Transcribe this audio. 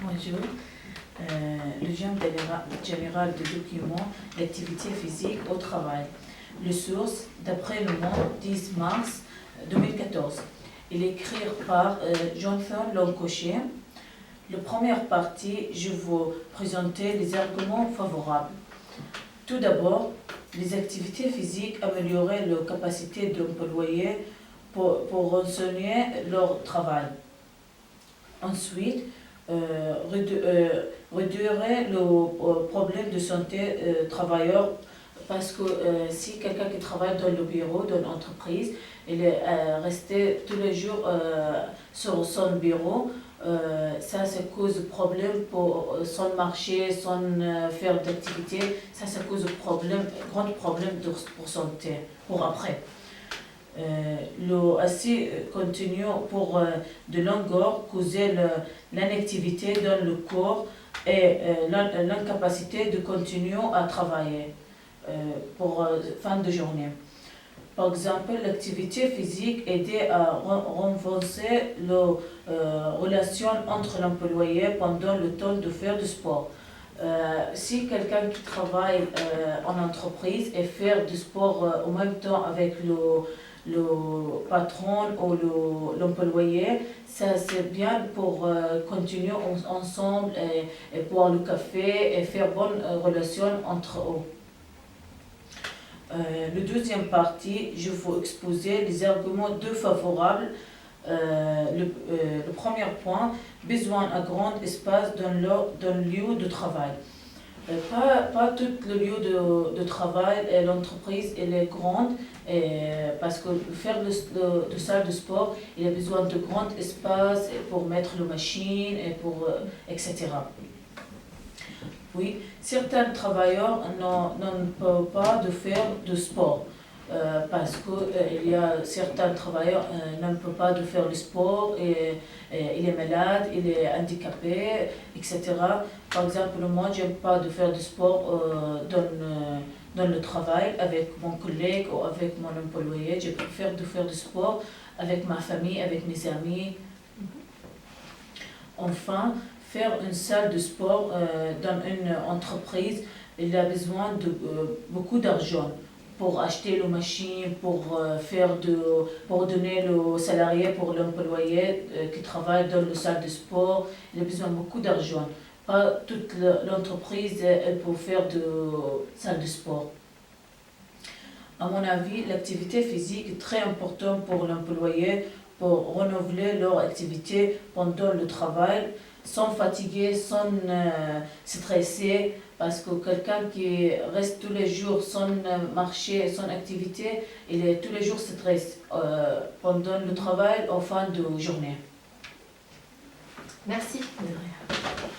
Bonjour. Le régime général de document, l'activité physique au travail. Le source, d'après le monde, 10 mars 2014. Il est écrit par Jonathan Loncoché. La première partie, je vais vous présenter les arguments favorables. Tout d'abord, les activités physiques amélioreraient la capacité de l'employé pour renseigner leur travail. Ensuite, réduirait le problème de santé travailleur parce que si quelqu'un qui travaille dans le bureau, dans l'entreprise, il est resté tous les jours sur son bureau, ça cause problème pour son marché, son faire d'activité, ça cause grand problème pour santé, pour après. Assez continue pour de longueur causer l'inactivité dans le corps et l'incapacité de continuer à travailler pour fin de journée. Par exemple, l'activité physique aidait à renforcer la relation entre l'employé pendant le temps de faire du sport. Si quelqu'un qui travaille en entreprise et faire du sport en même temps avec le patron ou l'employé, ça c'est bien pour continuer ensemble et boire le café et faire bonne relation entre eux. La deuxième partie, je vais exposer les arguments défavorables. Le premier point, besoin d'un grand espace dans le lieu de travail. Pas tout le lieu de travail et l'entreprise elle est grande parce que faire de salle de sport, il a besoin de grand espace pour mettre les machines et pour etc. Oui, certains travailleurs ne peuvent pas faire de sport parce qu'il y a certains travailleurs ne peuvent pas faire le sport et il est malade, il est handicapé, etc. Par exemple, moi, je n'aime pas de faire du sport dans le travail avec mon collègue ou avec mon employé. Je préfère de faire du sport avec ma famille, avec mes amis. Enfin, faire une salle de sport dans une entreprise, il a besoin de beaucoup d'argent pour acheter les machines, pour donner aux salariés, pour l'employé qui travaille dans la salle de sport. Il a besoin de beaucoup d'argent. Pas toute l'entreprise elle peut faire de salle de sport. À mon avis, l'activité physique est très importante pour l'employé pour renouveler leur activité pendant le travail, sans fatiguer, sans stresser, parce que quelqu'un qui reste tous les jours sans marcher, sans activité, il est tous les jours stressé pendant le travail en fin de journée. Merci. De rien.